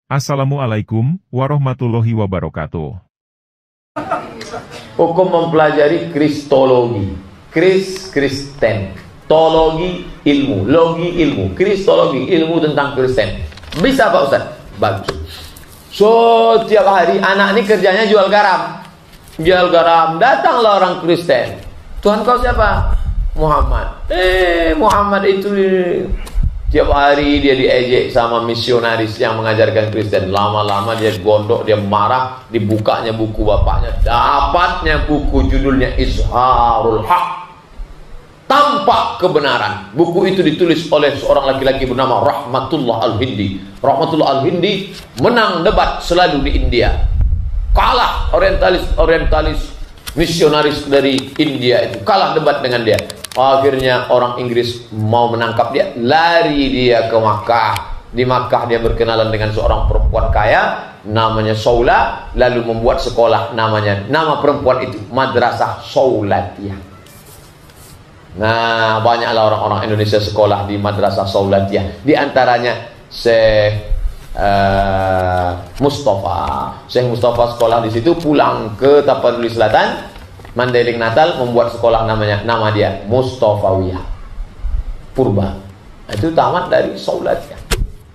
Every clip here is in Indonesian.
Assalamualaikum warahmatullahi wabarakatuh. Hukum mempelajari kristologi. Kristen. Tologi ilmu, logi ilmu, kristologi ilmu tentang Kristen. Bisa Pak Ustaz? Bagus. So tiap hari anak ini kerjanya jual garam. Jual garam, datanglah orang Kristen. Tuhan kau siapa? Muhammad. Muhammad itu tiap hari dia diejek sama misionaris yang mengajarkan Kristen. Lama-lama dia gondok, dia marah. Dibukanya buku bapaknya. Dapatnya buku judulnya Izharul Haq, tampak kebenaran. Buku itu ditulis oleh seorang laki-laki bernama Rahmatullah Al-Hindi. Rahmatullah Al-Hindi menang debat selalu di India. Kalah orientalis misionaris dari India itu. Kalah debat dengan dia. Akhirnya orang Inggris mau menangkap dia, lari dia ke Makkah. Di Makkah dia berkenalan dengan seorang perempuan kaya namanya Saula, lalu membuat sekolah nama perempuan itu Madrasah Saulatiyah. Nah, banyaklah orang-orang Indonesia sekolah di Madrasah Saulatiyah. Di antaranya Syekh Mustafa sekolah di situ, pulang ke Tapanuli Selatan, Mandailing Natal, membuat sekolah nama dia Mustafawiyah Purba. Itu tamat dari Saulatiyah.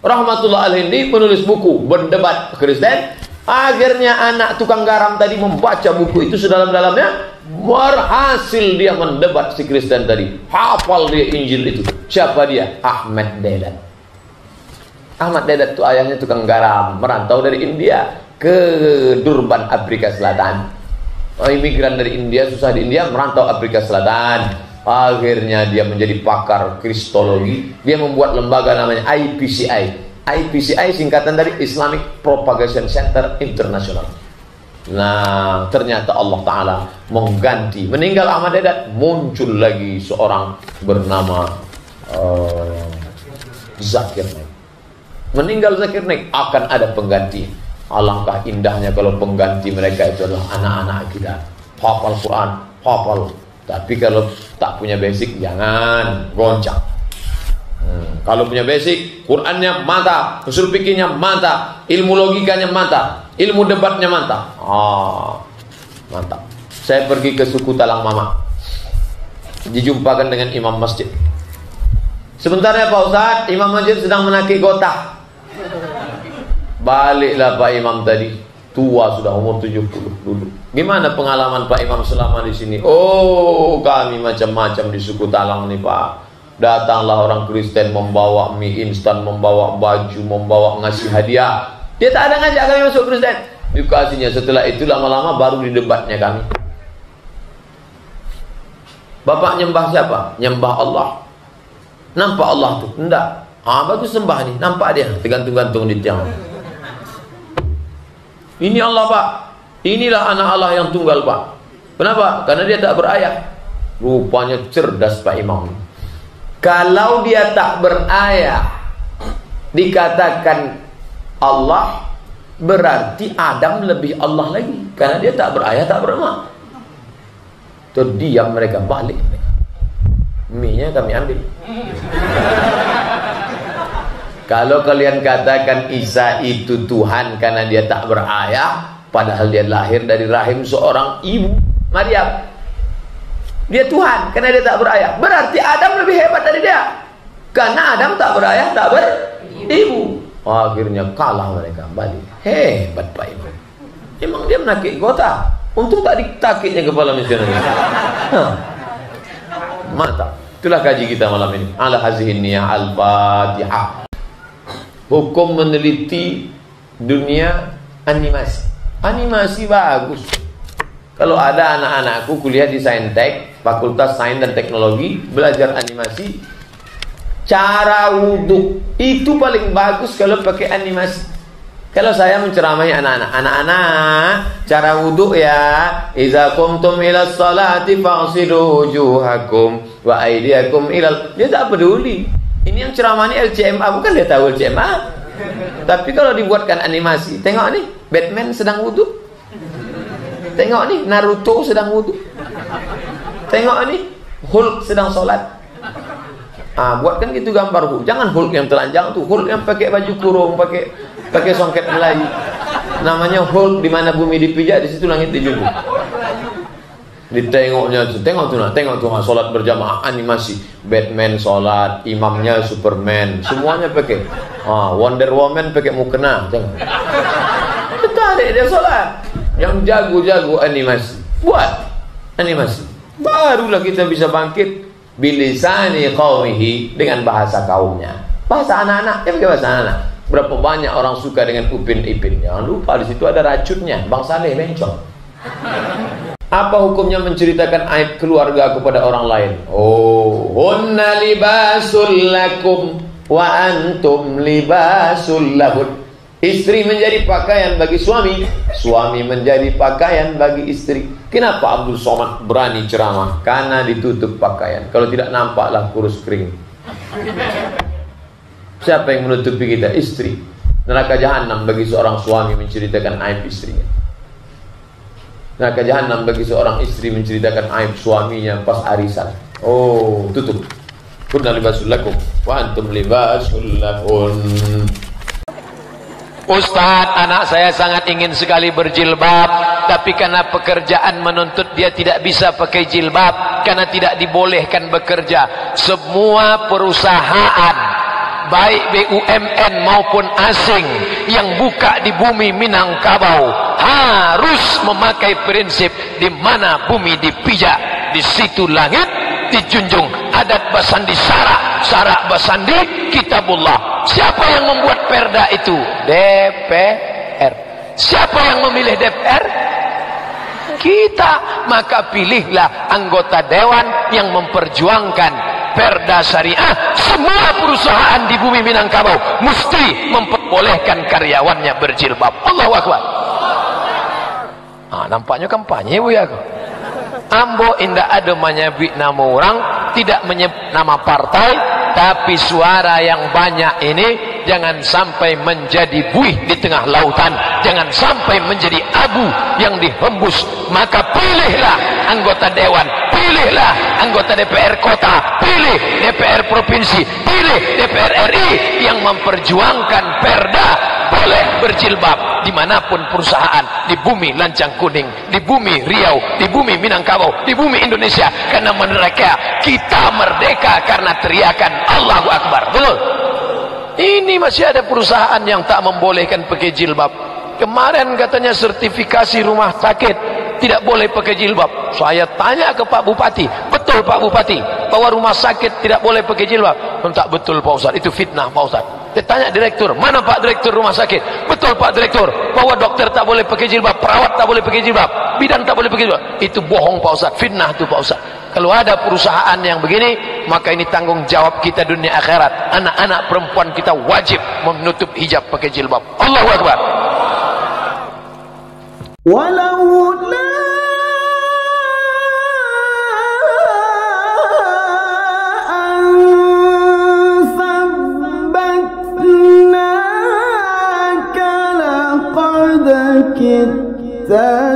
Rahmatullah Al-Hindi menulis buku berdebat Kristen. Akhirnya anak tukang garam tadi membaca buku itu sedalam-dalamnya, berhasil dia mendebat si Kristen tadi. Hafal dia Injil itu. Siapa dia? Ahmad Dedat. Ahmad Dedat itu ayahnya tukang garam, merantau dari India ke Durban, Afrika Selatan. Imigran dari India, susah di India, merantau Afrika Selatan. Akhirnya dia menjadi pakar kristologi. Dia membuat lembaga namanya IPCI. IPCI singkatan dari Islamic Propagation Center International. Nah, ternyata Allah Ta'ala mengganti. Meninggal Ahmad Dedat, muncul lagi seorang bernama Zakir Naik. Meninggal Zakir Naik, akan ada pengganti. Alangkah indahnya kalau pengganti mereka itu adalah anak-anak kita. Hafal Quran, hafal. Tapi kalau tak punya basic, jangan goncang. Kalau punya basic, Qurannya mantap, usul fikihnya mantap, ilmu logikanya mantap, ilmu debatnya mantap. Mantap. Saya pergi ke suku Talang Mama, dijumpakan dengan imam masjid. Sebentar ya Pak Ustaz, imam masjid sedang menakik gotah. Baliklah Pak Imam tadi, tua sudah umur 70 dulu. Gimana pengalaman Pak Imam selama di sini? Oh, kami macam-macam di suku Talang nih Pak. Datanglah orang Kristen membawa mie instan, membawa baju, membawa ngasih hadiah. Dia tak ada ngajak kami masuk Kristen. Dikasihnya, setelah itu lama-lama baru didebatnya kami. Bapak nyembah siapa? Nyembah Allah. Nampak Allah tuh? Enggak. Bagus sembah nih, nampak dia tergantung-gantung di tiang. Ini Allah Pak, inilah anak Allah yang tunggal Pak. Kenapa? Karena dia tak berayah. Rupanya cerdas Pak Imam. Kalau dia tak berayah, dikatakan Allah, berarti Adam lebih Allah lagi. Karena dia tak berayah, tak beremak. Terdiam mereka, balik. Mie-nya kami ambil. Kalau kalian katakan Isa itu Tuhan karena dia tak berayah, padahal dia lahir dari rahim seorang ibu, Maryam. Dia Tuhan karena dia tak berayah. Berarti Adam lebih hebat dari dia. Karena Adam tak berayah, tak beribu. Akhirnya kalah mereka, balik. Hebat Pak Imam. Emang dia menakik kota. Untuk tak ditakiknya kepala misionaris. Mantap. Itulah kaji kita malam ini. Ala hazihin niyah al-Fatihah. Hukum meneliti dunia animasi. Animasi bagus. Kalau ada anak-anakku kuliah di Saintek, Fakultas Sains dan Teknologi, belajar animasi, cara wudhu itu paling bagus kalau pakai animasi. Kalau saya menceramahi anak-anak, cara wudhu ya, iza qumtum ila sholati faghsilu wujuhakum wa aydiyakum ilal. Dia tak peduli. Ini yang ceramahnya LCMA, bukan dia tahu LCMA. Tapi kalau dibuatkan animasi, tengok nih, Batman sedang wudhu. Tengok nih, Naruto sedang wudhu. Tengok nih, Hulk sedang sholat. Buatkan gitu gambar Hulk. Jangan Hulk yang telanjang tuh, Hulk yang pakai baju kurung, pakai pakai songket Melayu. Namanya Hulk, di mana bumi dipijak, di situ langit dijunjung. Ditengoknya, tengok tuh, sholat berjamaah animasi, Batman sholat, imamnya Superman, semuanya pakai. Wonder Woman pakai mukena, tengok. Tertarik dia sholat. Yang jago-jago animasi, buat animasi. Barulah kita bisa bangkit bilisani qaumihi, dengan bahasa kaumnya. Bahasa anak-anak, ya pakai bahasa anak-anak. Berapa banyak orang suka dengan Upin Ipin. Jangan lupa di situ ada racunnya, Bang Saleh bencong. Apa hukumnya menceritakan aib keluarga kepada orang lain? Oh, hunna libasul lakum wa antum libasul lahun. Istri menjadi pakaian bagi suami, suami menjadi pakaian bagi istri. Kenapa Abdul Somad berani ceramah? Karena ditutup pakaian. Kalau tidak nampaklah kurus kering. Siapa yang menutupi kita? Istri. Neraka jahanam bagi seorang suami menceritakan aib istrinya. Neraka jahanam bagi seorang istri menceritakan aib suaminya pas arisan. Oh, tutup. Kunna libasul lakum wa antum libasul lahun. Ustaz, anak saya sangat ingin sekali berjilbab, tapi karena pekerjaan menuntut dia tidak bisa pakai jilbab karena tidak dibolehkan bekerja. Semua perusahaan baik BUMN maupun asing yang buka di bumi Minangkabau harus memakai prinsip di mana bumi dipijak, di situ langit dijunjung. Adat basandi syarak basandi kitabullah. Siapa yang membuat perda itu? DPR. Siapa yang memilih DPR? Kita. Maka pilihlah anggota dewan yang memperjuangkan perda syariah. Semua perusahaan di bumi Minangkabau mesti memperbolehkan karyawannya berjilbab. Allahu Akbar. Nampaknya kampanye bu ya. Ambo indah ada menyebut nama orang, tidak menyebut nama partai, tapi suara yang banyak ini jangan sampai menjadi buih di tengah lautan, jangan sampai menjadi abu yang dihembus. Maka pilihlah anggota dewan, pilihlah anggota DPR kota, pilih DPR provinsi, pilih DPR RI yang memperjuangkan perda boleh berjilbab dimanapun perusahaan, di bumi Lancang Kuning, di bumi Riau, di bumi Minangkabau, di bumi Indonesia. Karena mereka kita merdeka karena teriakan Allahu Akbar. Betul? Ini masih ada perusahaan yang tak membolehkan pakai jilbab. Kemarin katanya sertifikasi rumah sakit tidak boleh pakai jilbab. Saya tanya ke Pak Bupati, betul Pak Bupati bahwa rumah sakit tidak boleh pakai jilbab? Tak betul Pak Ustaz, itu fitnah Pak Ustaz. Dia tanya direktur, mana Pak direktur rumah sakit? Betul Pak direktur, bahwa dokter tak boleh pakai jilbab, perawat tak boleh pakai jilbab, bidan tak boleh pakai jilbab. Itu bohong Pak Ustaz, fitnah itu Pak Ustaz. Kalau ada perusahaan yang begini, maka ini tanggung jawab kita dunia akhirat. Anak-anak perempuan kita wajib menutup hijab pakai jilbab. Allahu Akbar. Walaula kita